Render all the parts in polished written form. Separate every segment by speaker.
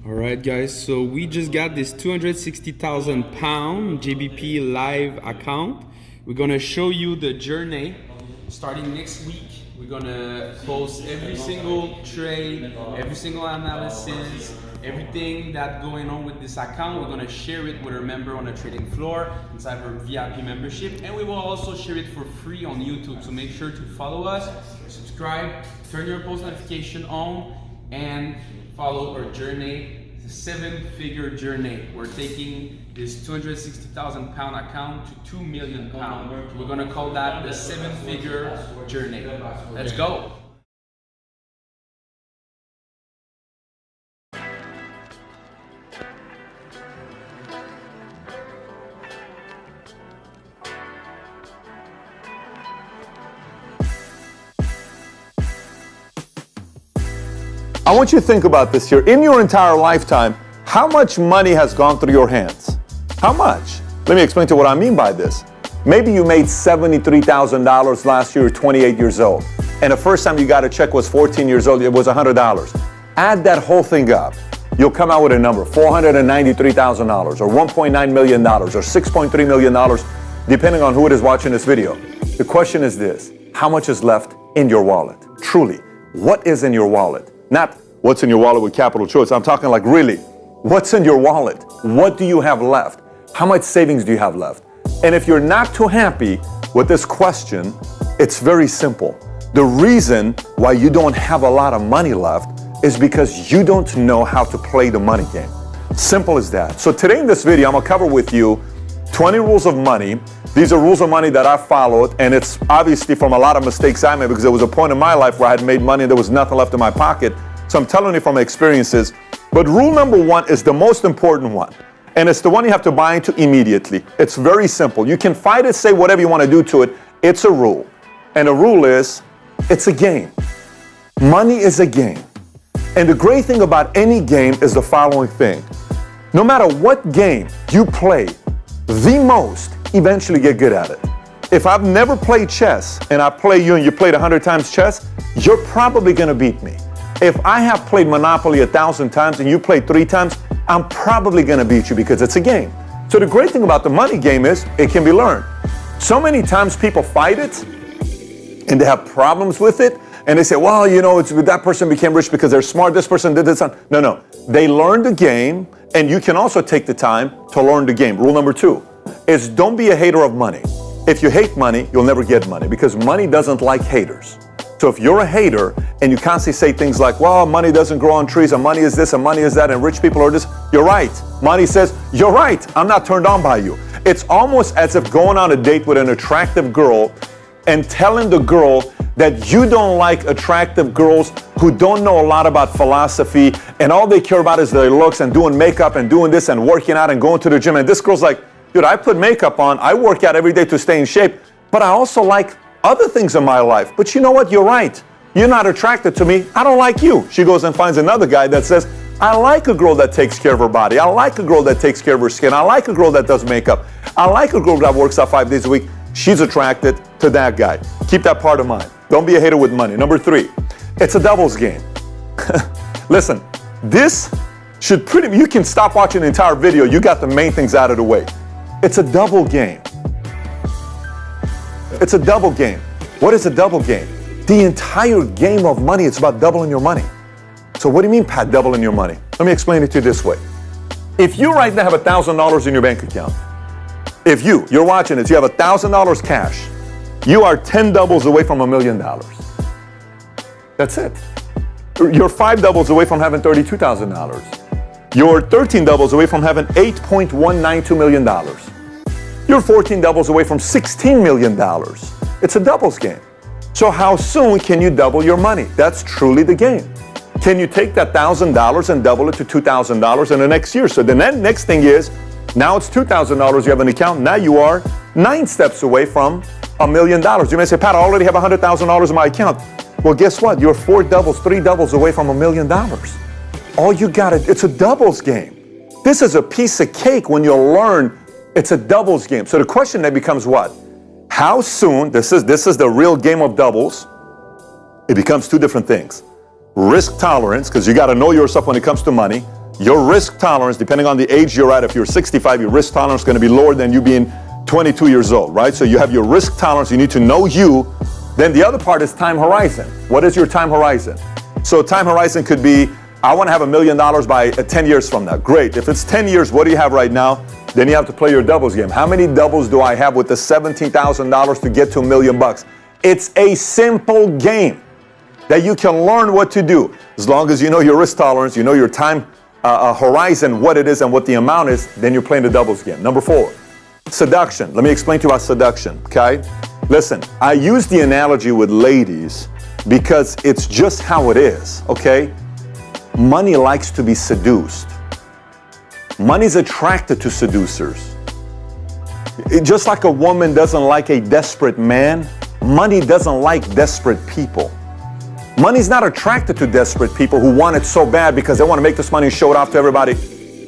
Speaker 1: All right, guys, so we just got this 260,000 pound GBP live account. We're gonna show you the journey starting next week. We're gonna post every single trade, every single analysis, everything that's going on with this account. We're gonna share it with our member on the trading floor inside our VIP membership, and we will also share it for free on YouTube. So make sure to follow us, subscribe, turn your post notification on, and follow our journey. It's a 7-figure journey. We're taking this 260,000 pound account to 2 million pounds. We're gonna call that the 7-figure journey. Let's go.
Speaker 2: I want you to think about this here. In your entire lifetime, how much money has gone through your hands? How much? Let me explain to you what I mean by this. Maybe you made $73,000 last year, 28 years old. And the first time you got a check was 14 years old, it was $100. Add that whole thing up. You'll come out with a number, $493,000 or $1.9 million or $6.3 million, depending on who it is watching this video. The question is this: how much is left in your wallet? Truly, what is in your wallet? Not what's in your wallet with capital choice. I'm talking like really, what's in your wallet? What do you have left? How much savings do you have left? And if you're not too happy with this question, it's very simple. The reason why you don't have a lot of money left is because you don't know how to play the money game. Simple as that. So today in this video, I'm gonna cover with you 20 rules of money. These are rules of money that I followed, and it's obviously from a lot of mistakes I made, because there was a point in my life where I had made money and there was nothing left in my pocket. So I'm telling you from experiences. But rule number one is the most important one, and it's the one you have to buy into immediately. It's very simple. You can fight it, say whatever you want to do to it. It's a rule. And the rule is, it's a game. Money is a game. And the great thing about any game is the following thing. No matter what game you play the most, eventually get good at it. If I've never played chess and I play you and you played 100 times chess, you're probably gonna beat me. If I have played Monopoly 1,000 times and you played 3 times, I'm probably gonna beat you because it's a game. So the great thing about the money game is it can be learned. So many times people fight it and they have problems with it, and they say, well, you know, that person became rich because they're smart, this person did this. No. They learned the game, and you can also take the time to learn the game. Rule number 2 is don't be a hater of money. If you hate money, you'll never get money, because money doesn't like haters. So if you're a hater and you constantly say things like, well, money doesn't grow on trees, and money is this, and money is that, and rich people are this, you're right. Money says, you're right, I'm not turned on by you. It's almost as if going on a date with an attractive girl and telling the girl that you don't like attractive girls who don't know a lot about philosophy, and all they care about is their looks and doing makeup and doing this and working out and going to the gym. And this girl's like, dude, I put makeup on, I work out every day to stay in shape, but I also like other things in my life. But you know what? You're right. You're not attracted to me. I don't like you. She goes and finds another guy that says, I like a girl that takes care of her body. I like a girl that takes care of her skin. I like a girl that does makeup. I like a girl that works out 5 days a week. She's attracted to that guy. Keep that part of mind. Don't be a hater with money. Number 3, it's a devil's game. Listen, this should you can stop watching the entire video. You got the main things out of the way. It's a double game. It's a double game. What is a double game? The entire game of money, it's about doubling your money. So what do you mean, Pat, doubling your money? Let me explain it to you this way. If you right now have $1,000 in your bank account, if you're watching this, you have $1,000 cash, you are 10 doubles away from $1 million. That's it. You're 5 doubles away from having $32,000. You're 13 doubles away from having $8.192 million. You're 14 doubles away from $16 million. It's a doubles game. So how soon can you double your money? That's truly the game. Can you take that $1,000 and double it to $2,000 in the next year? So the next thing is, now it's $2,000 you have an account. Now you are 9 steps away from $1 million. You may say, Pat, I already have $100,000 in my account. Well, guess what? You're 4 doubles, 3 doubles away from $1 million. All you got it's a doubles game. This is a piece of cake when you learn it's a doubles game. So the question then becomes what? How soon, this is the real game of doubles. It becomes 2 different things. Risk tolerance, because you got to know yourself when it comes to money. your risk tolerance, depending on the age you're at, if you're 65, your risk tolerance is going to be lower than you being 22 years old, right? So you have your risk tolerance, you need to know you. Then the other part is time horizon. What is your time horizon? So time horizon could be, I want to have $1 million by 10 years from now. Great. If it's 10 years, what do you have right now? Then you have to play your doubles game. How many doubles do I have with the $17,000 to get to $1 million bucks? It's a simple game that you can learn what to do. As long as you know your risk tolerance, you know your time horizon, what it is and what the amount is, then you're playing the doubles game. Number 4, seduction. Let me explain to you about seduction, okay? Listen, I use the analogy with ladies because it's just how it is, okay? Money likes to be seduced. Money's attracted to seducers. Just like a woman doesn't like a desperate man, money doesn't like desperate people. Money's not attracted to desperate people who want it so bad because they want to make this money and show it off to everybody.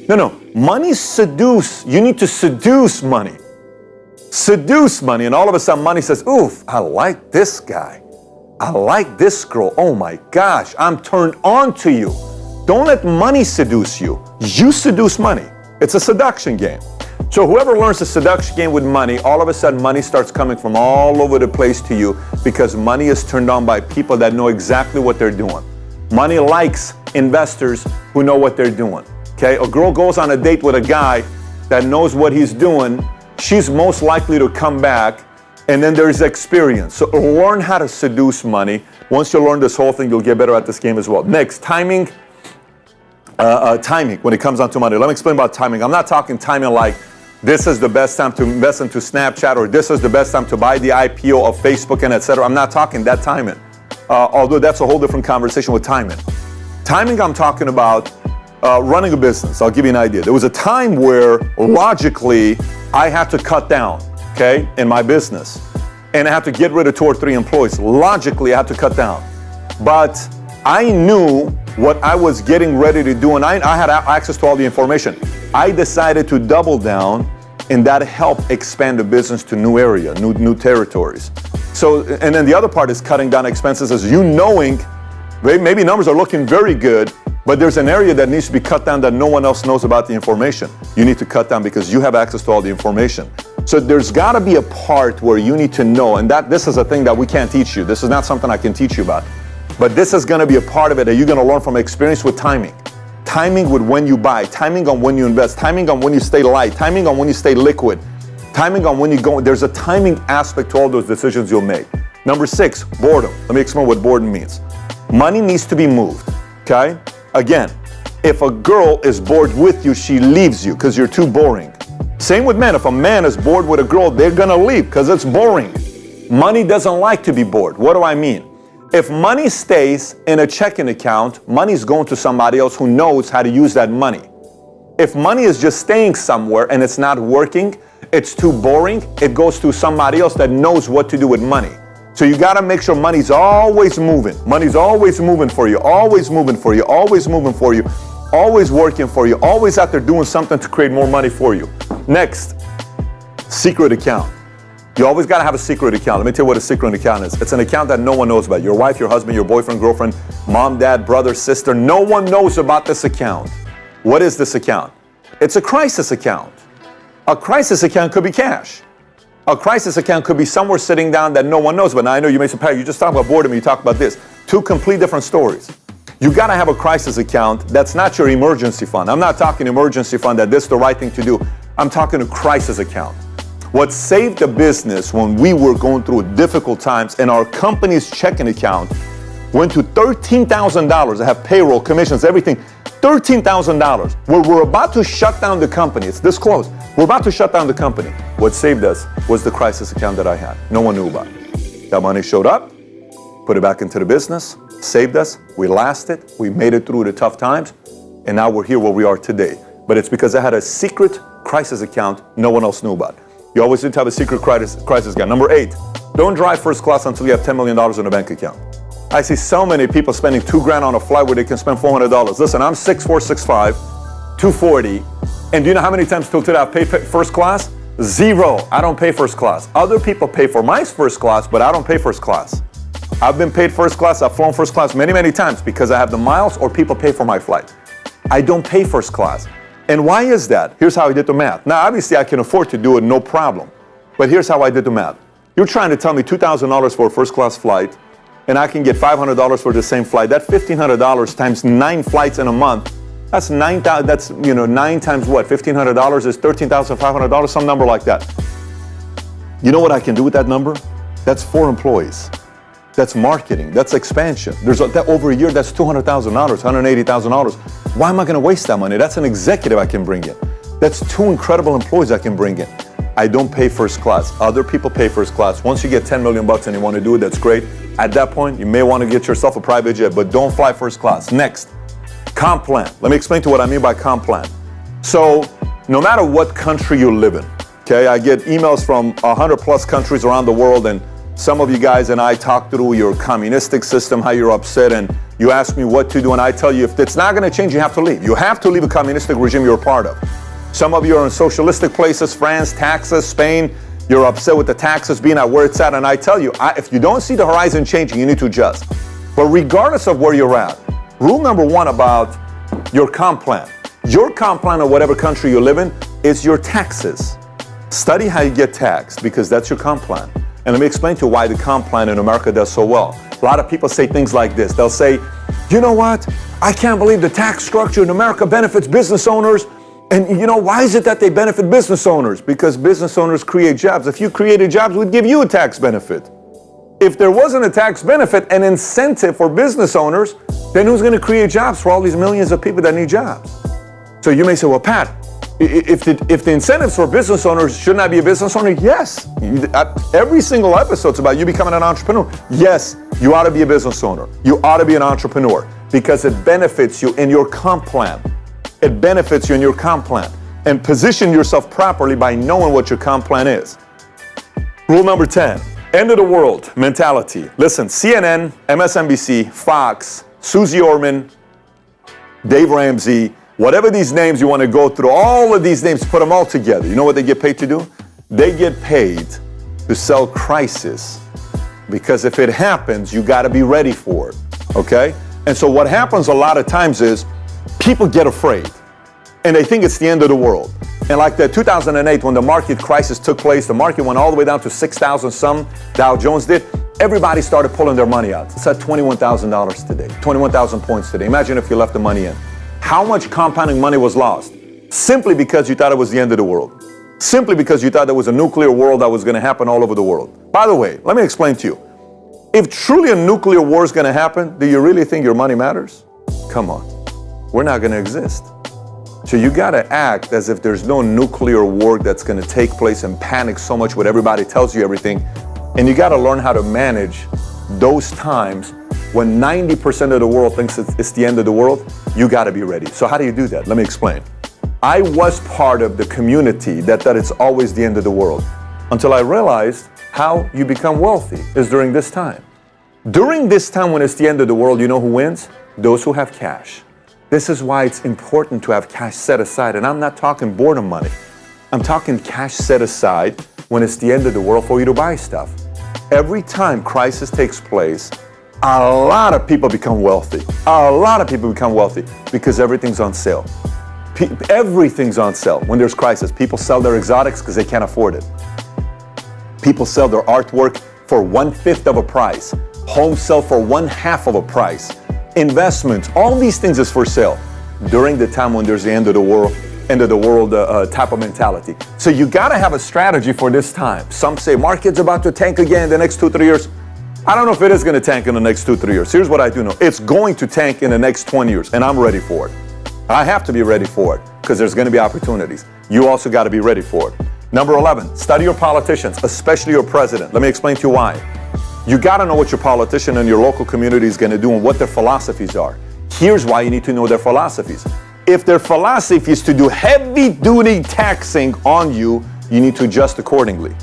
Speaker 2: No. Money seduce. You need to seduce money. Seduce money. And all of a sudden money says, oof, I like this guy. I like this girl. Oh my gosh, I'm turned on to you. Don't let money seduce you. You seduce money. It's a seduction game. So whoever learns the seduction game with money, all of a sudden money starts coming from all over the place to you because money is turned on by people that know exactly what they're doing. Money likes investors who know what they're doing. Okay, a girl goes on a date with a guy that knows what he's doing, she's most likely to come back, and then there's experience. So learn how to seduce money. Once you learn this whole thing, you'll get better at this game as well. Next, timing. Timing when it comes down to money. Let me explain about timing. I'm not talking timing like this is the best time to invest into Snapchat or this is the best time to buy the IPO of Facebook and etc. I'm not talking that timing. Although that's a whole different conversation with timing. Timing, I'm talking about running a business. I'll give you an idea. There was a time where logically I had to cut down, okay, in my business. And I had to get rid of 2 or 3 employees. Logically, I had to cut down. But I knew what I was getting ready to do, and I had access to all the information. I decided to double down, and that helped expand the business to new area, new territories. So, and then the other part is cutting down expenses, is you knowing maybe numbers are looking very good, but there's an area that needs to be cut down that no one else knows about the information. You need to cut down because you have access to all the information. So there's got to be a part where you need to know, and this is a thing that we can't teach you. This is not something I can teach you about. But this is going to be a part of it that you're going to learn from experience with timing. Timing with when you buy, timing on when you invest, timing on when you stay light, timing on when you stay liquid, timing on when you go. There's a timing aspect to all those decisions you'll make. Number 6, boredom. Let me explain what boredom means. Money needs to be moved, okay? Again, if a girl is bored with you, she leaves you because you're too boring. Same with men. If a man is bored with a girl, they're going to leave because it's boring. Money doesn't like to be bored. What do I mean? If money stays in a checking account, money's going to somebody else who knows how to use that money. If money is just staying somewhere and it's not working, it's too boring, it goes to somebody else that knows what to do with money. So you got to make sure money's always moving. Money's always moving for you, always moving for you, always moving for you, always working for you, always out there doing something to create more money for you. Next, secret account. You always got to have a secret account. Let me tell you what a secret account is. It's an account that no one knows about. Your wife, your husband, your boyfriend, girlfriend, mom, dad, brother, sister. No one knows about this account. What is this account? It's a crisis account. A crisis account could be cash. A crisis account could be somewhere sitting down that no one knows about. Now, I know you may say, Pat, you just talked about boredom, you talked about this. 2 complete different stories. You got to have a crisis account that's not your emergency fund. I'm not talking emergency fund that this is the right thing to do. I'm talking a crisis account. What saved the business when we were going through difficult times and our company's checking account went to $13,000. I have payroll, commissions, everything. $13,000. Where we're about to shut down the company. It's this close. We're about to shut down the company. What saved us was the crisis account that I had. No one knew about it. That money showed up, put it back into the business, saved us. We lasted. We made it through the tough times. And now we're here where we are today. But it's because I had a secret crisis account no one else knew about. You always need to have a secret crisis account. Number 8, don't drive first class until you have $10 million in a bank account. I see so many people spending $2,000 on a flight where they can spend $400. Listen, I'm 6'4", 6'5", 240, and do you know how many times till today I've paid first class? 0. I don't pay first class. Other people pay for my first class, but I don't pay first class. I've been paid first class. I've flown first class many, many times because I have the miles or people pay for my flight. I don't pay first class. And why is that? Here's how I did the math. Now, obviously, I can afford to do it, no problem. But here's how I did the math. You're trying to tell me $2,000 for a first class flight, and I can get $500 for the same flight. That $1,500 times 9 flights in a month, that's 9,000. That's 9 times what? $1,500 is $13,500, some number like that. You know what I can do with that number? That's 4 employees. That's marketing. That's expansion. That over a year, that's $200,000, $180,000. Why am I going to waste that money? That's an executive I can bring in. That's 2 incredible employees I can bring in. I don't pay first class. Other people pay first class. Once you get 10 million bucks and you want to do it, that's great. At that point, you may want to get yourself a private jet, but don't fly first class. Next, comp plan. Let me explain to you what I mean by comp plan. So, no matter what country you live in, okay, I get emails from 100 plus countries around the world, and some of you guys and I talk through your communistic system, how you're upset, and you ask me what to do, and I tell you if it's not going to change, you have to leave. You have to leave a communistic regime you're a part of. Some of you are in socialistic places, France, taxes, Spain. You're upset with the taxes being at where it's at, and I tell you, if you don't see the horizon changing, you need to adjust. But regardless of where you're at, rule number 1 about your comp plan. Your comp plan of whatever country you live in is your taxes. Study how you get taxed, because that's your comp plan. And let me explain to you why the comp plan in America does so well. A lot of people say things like this. They'll say, you know what? I can't believe the tax structure in America benefits business owners. And why is it that they benefit business owners? Because business owners create jobs. If you created jobs, we'd give you a tax benefit. If there wasn't a tax benefit, an incentive for business owners, then who's going to create jobs for all these millions of people that need jobs? So you may say, well, Pat, if the incentives for business owners, shouldn't I be a business owner? Yes. Every single episode's about you becoming an entrepreneur. Yes, you ought to be a business owner. You ought to be an entrepreneur because it benefits you in your comp plan. It benefits you in your comp plan. And position yourself properly by knowing what your comp plan is. Rule number 10, end of the world mentality. Listen, CNN, MSNBC, Fox, Susie Orman, Dave Ramsey, whatever these names you want to go through, all of these names, put them all together. You know what they get paid to do? They get paid to sell crisis. Because if it happens, you got to be ready for it. Okay? And so what happens a lot of times is people get afraid and they think it's the end of the world. And like the 2008, when the market crisis took place, the market went all the way down to 6,000 some, Dow Jones did, everybody started pulling their money out. It's at $21,000 today, 21,000 points today. Imagine if you left the money in. How much compounding money was lost? Simply because you thought it was the end of the world. Simply because you thought there was a nuclear world that was going to happen all over the world. By the way, let me explain to you. If truly a nuclear war is going to happen, do you really think your money matters? Come on. We're not going to exist. So you got to act as if there's no nuclear war that's going to take place and panic so much when everybody tells you everything. And you got to learn how to manage those times when 90% of the world thinks it's the end of the world. You got to be ready. So how do you do that? Let me explain. I was part of the community that thought it's always the end of the world until I realized how you become wealthy is during this time. During this time when it's the end of the world, you know who wins? Those who have cash. This is why it's important to have cash set aside. And I'm not talking boredom money. I'm talking cash set aside when it's the end of the world for you to buy stuff. Every time crisis takes place, a lot of people become wealthy. A lot of people become wealthy because everything's on sale. Everything's on sale when there's crisis. People sell their exotics because they can't afford it. People sell their artwork for 1/5 of a price. Homes sell for 1/2 of a price. Investments, all these things is for sale during the time when there's the end of the world type of mentality. So you got to have a strategy for this time. Some say market's about to tank again in the next 2-3 years. I don't know if it is going to tank in the next 2-3 years. Here's what I do know. It's going to tank in the next 20 years, and I'm ready for it. I have to be ready for it because there's going to be opportunities. You also got to be ready for it. Number 11, study your politicians, especially your president. Let me explain to you why. You got to know what your politician in your local community is going to do and what their philosophies are. Here's why you need to know their philosophies. If their philosophy is to do heavy-duty taxing on you, you need to adjust accordingly.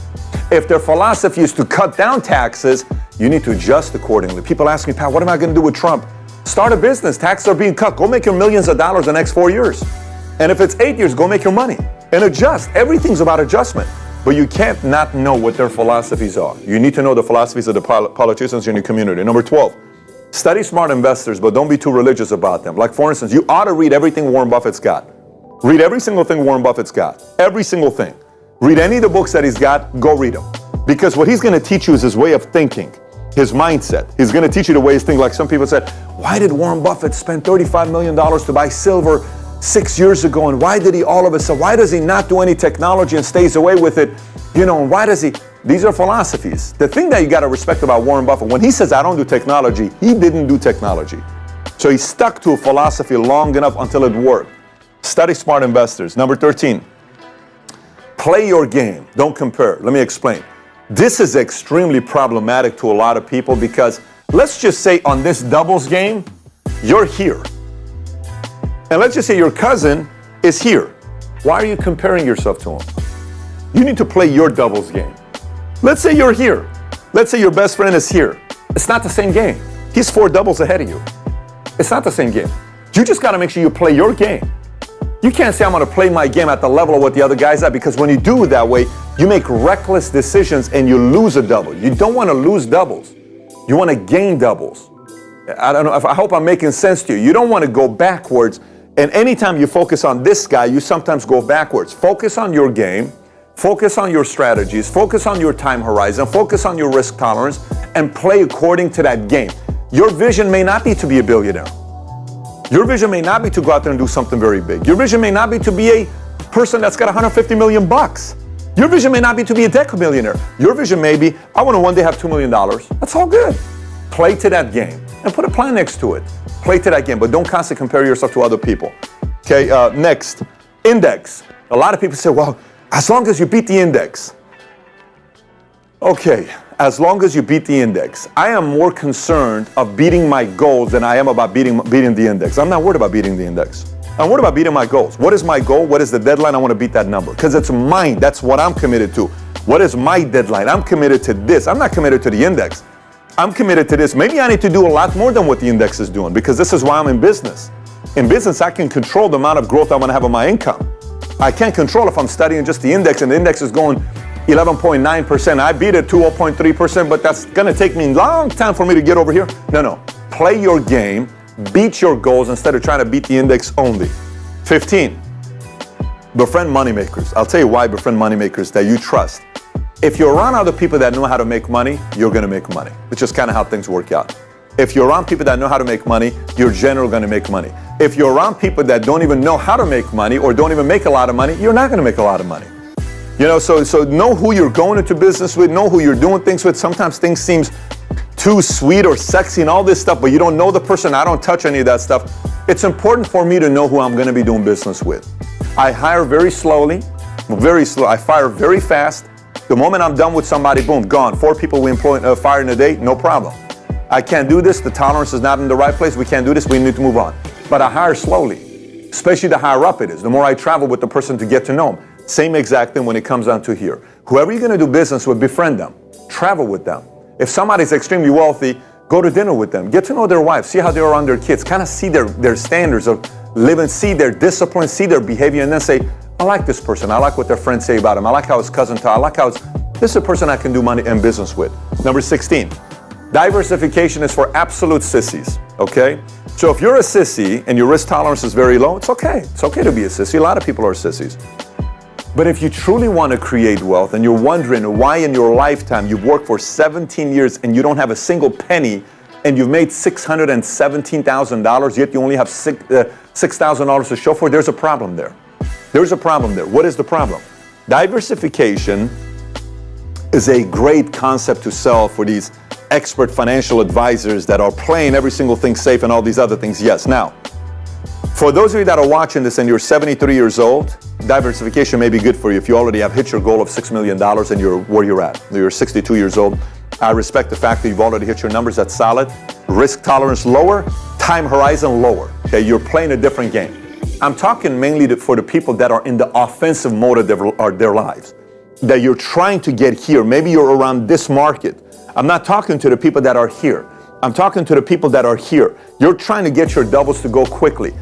Speaker 2: If their philosophy is to cut down taxes, you need to adjust accordingly. People ask me, Pat, what am I going to do with Trump? Start a business. Taxes are being cut. Go make your millions of dollars the next 4 years. And if it's 8 years, go make your money and adjust. Everything's about adjustment. But you can't not know what their philosophies are. You need to know the philosophies of the politicians in your community. Number 12, Study smart investors, but don't be too religious about them. Like, for instance, you ought to read everything Warren Buffett's got. Read every single thing Warren Buffett's got. Every single thing. Read any of the books that he's got, go read them. Because what he's going to teach you is his way of thinking, his mindset. He's going to teach you the way he's thinking. Like some people said, why did Warren Buffett spend $35 million to buy silver 6 years ago? And why did he all of a sudden, why does he not do any technology and stays away with it? You know, and why does he? These are philosophies. The thing that you got to respect about Warren Buffett, when he says, I don't do technology, he didn't do technology. So he stuck to a philosophy long enough until it worked. Study smart investors. Number 13, play your game. Don't compare. Let me explain. This is extremely problematic to a lot of people because let's just say on this doubles game, you're here. And let's just say your cousin is here. Why are you comparing yourself to him? You need to play your doubles game. Let's say you're here. Let's say your best friend is here. It's not the same game. He's 4 doubles ahead of you. It's not the same game. You just got to make sure you play your game. You can't say I'm going to play my game at the level of what the other guy's at, because when you do it that way, you make reckless decisions and you lose a double. You don't want to lose doubles. You want to gain doubles. I don't know. I hope I'm making sense to you. You don't want to go backwards. And anytime you focus on this guy, you sometimes go backwards. Focus on your game. Focus on your strategies, focus on your time horizon, focus on your risk tolerance, and play according to that game. Your vision may not be to be a billionaire. Your vision may not be to go out there and do something very big. Your vision may not be to be a person that's got 150 million bucks. Your vision may not be to be a decamillionaire. Your vision may be, I want to one day have $2 million. That's all good. Play to that game and put a plan next to it. Play to that game, but don't constantly compare yourself to other people. Okay, next, index. A lot of people say, well, as long as you beat the index. Okay, as long as you beat the index. I am more concerned of beating my goals than I am about beating the index. I'm not worried about beating the index. I'm worried about beating my goals. What is my goal? What is the deadline? I want to beat that number because it's mine. That's what I'm committed to. What is my deadline? I'm committed to this. I'm not committed to the index. I'm committed to this. Maybe I need to do a lot more than what the index is doing because this is why I'm in business. In business, I can control the amount of growth I want to have in my income. I can't control if I'm studying just the index and the index is going 11.9%. I beat it 2.3%, but that's going to take me a long time for me to get over here. No. Play your game, beat your goals instead of trying to beat the index only. 15, befriend moneymakers. I'll tell you why befriend moneymakers that you trust. If you're around other people that know how to make money, you're going to make money. It's just kind of how things work out. If you're around people that know how to make money, you're generally going to make money. If you're around people that don't even know how to make money or don't even make a lot of money, you're not going to make a lot of money. You know, so know who you're going into business with, know who you're doing things with. Sometimes things seem too sweet or sexy and all this stuff, but you don't know the person. I don't touch any of that stuff. It's important for me to know who I'm going to be doing business with. I hire very slowly, very slow. I fire very fast. The moment I'm done with somebody, boom, gone. 4 people we employ, fire in a day, no problem. I can't do this. The tolerance is not in the right place. We can't do this. We need to move on. But I hire slowly, especially the higher up it is. The more I travel with the person to get to know them. Same exact thing when it comes down to here. Whoever you're going to do business with, befriend them. Travel with them. If somebody's extremely wealthy, go to dinner with them. Get to know their wife. See how they are around their kids. Kind of see their standards of living. See their discipline. See their behavior. And then say, I like this person. I like what their friends say about him. I like how his cousin talks. I like how this is a person I can do money and business with. Number 16. Diversification is for absolute sissies, okay? So if you're a sissy and your risk tolerance is very low, it's okay. It's okay to be a sissy. A lot of people are sissies. But if you truly want to create wealth and you're wondering why in your lifetime you've worked for 17 years and you don't have a single penny and you've made $617,000, yet you only have $6,000 to show for, there's a problem there. There's a problem there. What is the problem? Diversification is a great concept to sell for these expert financial advisors that are playing every single thing safe and all these other things. Yes. Now, for those of you that are watching this and you're 73 years old, diversification may be good for you if you already have hit your goal of $6 million and you're where you're at. You're 62 years old. I respect the fact that you've already hit your numbers. That's solid. Risk tolerance lower, time horizon lower. Okay, you're playing a different game. I'm talking mainly for the people that are in the offensive mode of their lives, that you're trying to get here. Maybe you're around this market. I'm not talking to the people that are here. I'm talking to the people that are here. You're trying to get your doubles to go quickly,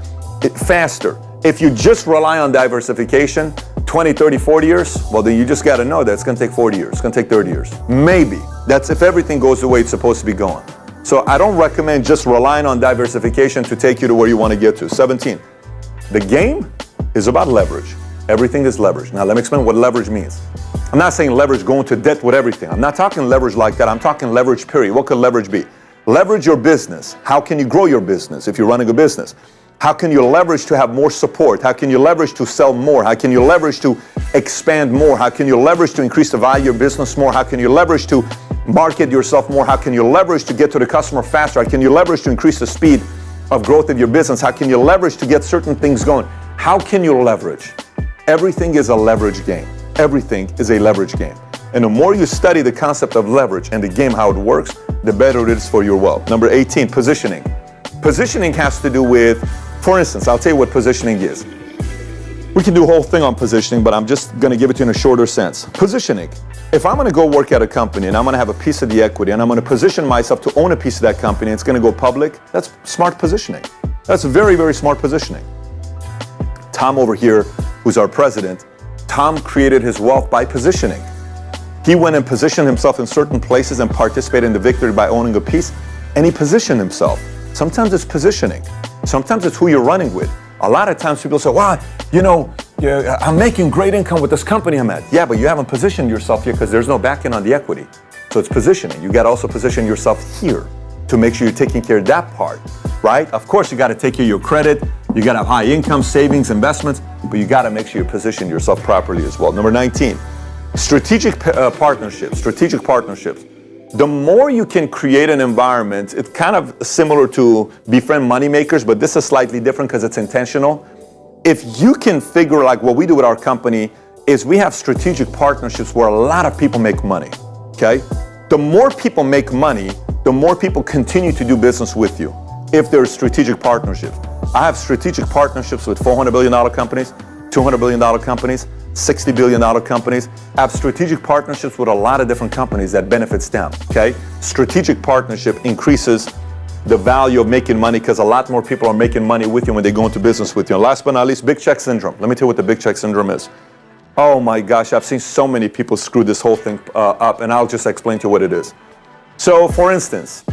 Speaker 2: faster. If you just rely on diversification, 20, 30, 40 years, well, then you just got to know that it's going to take 40 years. It's going to take 30 years. Maybe. That's if everything goes the way it's supposed to be going. So I don't recommend just relying on diversification to take you to where you want to get to. 17. The game is about leverage. Everything is leverage. Now let me explain what leverage means. I'm not saying leverage going to debt with everything. I'm not talking leverage like that. I'm talking leverage period. What could leverage be? Leverage your business. How can you grow your business if you're running a business? How can you leverage to have more support? How can you leverage to sell more? How can you leverage to expand more? How can you leverage to increase the value of your business more? How can you leverage to market yourself more? How can you leverage to get to the customer faster? How can you leverage to increase the speed of growth of your business? How can you leverage to get certain things going? How can you leverage? Everything is a leverage game. Everything is a leverage game. And the more you study the concept of leverage and the game, how it works, the better it is for your wealth. Number 18, positioning. Positioning has to do with, for instance, I'll tell you what positioning is. We can do a whole thing on positioning, but I'm just going to give it to you in a shorter sense. Positioning. If I'm going to go work at a company and I'm going to have a piece of the equity and I'm going to position myself to own a piece of that company and it's going to go public, that's smart positioning. That's very, very smart positioning. Tom over here, who's our president, Tom created his wealth by positioning. He went and positioned himself in certain places and participated in the victory by owning a piece, and he positioned himself. Sometimes it's positioning. Sometimes it's who you're running with. A lot of times people say, wow, I'm making great income with this company I'm at. Yeah, but you haven't positioned yourself here because there's no backing on the equity. So it's positioning. You got to also position yourself here to make sure you're taking care of that part, right? Of course, you got to take care of your credit. You got to have high income, savings, investments, but you got to make sure you position yourself properly as well. Number 19, strategic partnerships. Strategic partnerships. The more you can create an environment, it's kind of similar to befriend moneymakers, but this is slightly different because it's intentional. If you can figure, like what we do with our company, is we have strategic partnerships where a lot of people make money, okay? The more people make money, the more people continue to do business with you if there's strategic partnerships. I have strategic partnerships with $400 billion companies, $200 billion companies, $60 billion companies. I have strategic partnerships with a lot of different companies that benefits them, okay? Strategic partnership increases the value of making money because a lot more people are making money with you when they go into business with you. And last but not least, big check syndrome. Let me tell you what the big check syndrome is. Oh my gosh, I've seen so many people screw this whole thing up, and I'll just explain to you what it is. So for instance,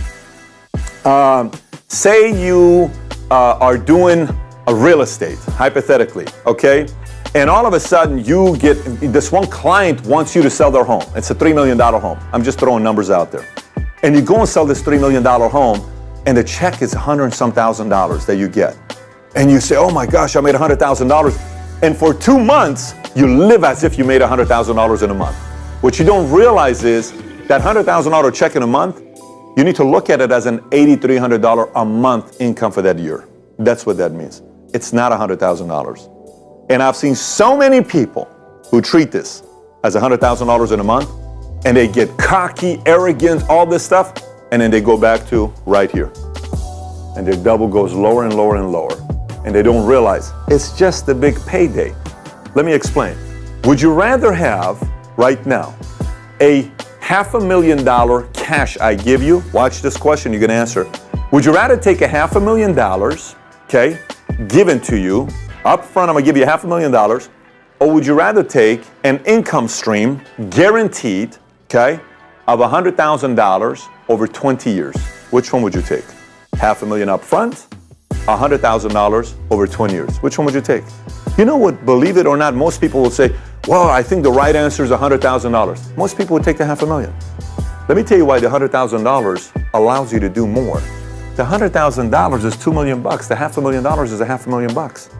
Speaker 2: say you are doing a real estate, hypothetically, okay? And all of a sudden you get, this one client wants you to sell their home. It's a $3 million home. I'm just throwing numbers out there. And you go and sell this $3 million home, and the check is $100 and some thousand that you get. And you say, oh my gosh, I made $100,000. And for 2 months, you live as if you made $100,000 in a month. What you don't realize is that $100,000 check in a month, you need to look at it as an $8,300 a month income for that year. That's what that means. It's not $100,000. And I've seen so many people who treat this as $100,000 in a month, and they get cocky, arrogant, all this stuff, and then they go back to right here. And their double goes lower and lower and lower. And they don't realize it's just a big payday. Let me explain. Would you rather have, right now, a $500,000 cash I give you? Watch this question, you're gonna answer. Would you rather take a $500,000, okay, given to you, up front, I'm gonna give you $500,000, or would you rather take an income stream, guaranteed, okay, of $100,000 over 20 years? Which one would you take? $500,000 up front, $100,000 over 20 years. Which one would you take? You know what, believe it or not, most people will say, well, I think the right answer is $100,000. Most people would take the $500,000. Let me tell you why the $100,000 allows you to do more. The $100,000 is $2 million. The $500,000 is $500,000.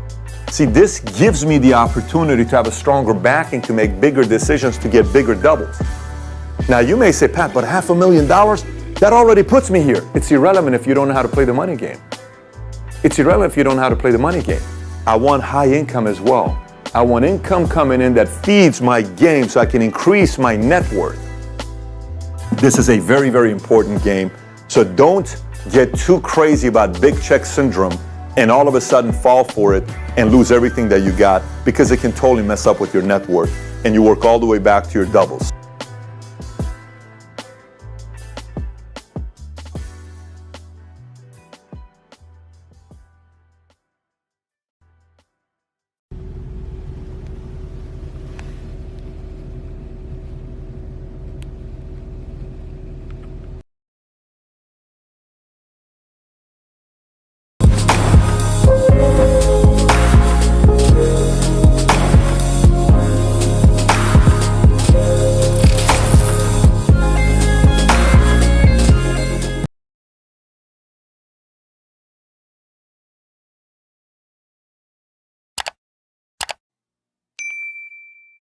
Speaker 2: See, this gives me the opportunity to have a stronger backing to make bigger decisions to get bigger doubles. Now you may say, Pat, but $500,000, that already puts me here. It's irrelevant if you don't know how to play the money game. It's irrelevant if you don't know how to play the money game. I want high income as well. I want income coming in that feeds my game so I can increase my net worth. This is a very, very important game. So don't get too crazy about big check syndrome and all of a sudden fall for it and lose everything that you got, because it can totally mess up with your net worth and you work all the way back to your doubles.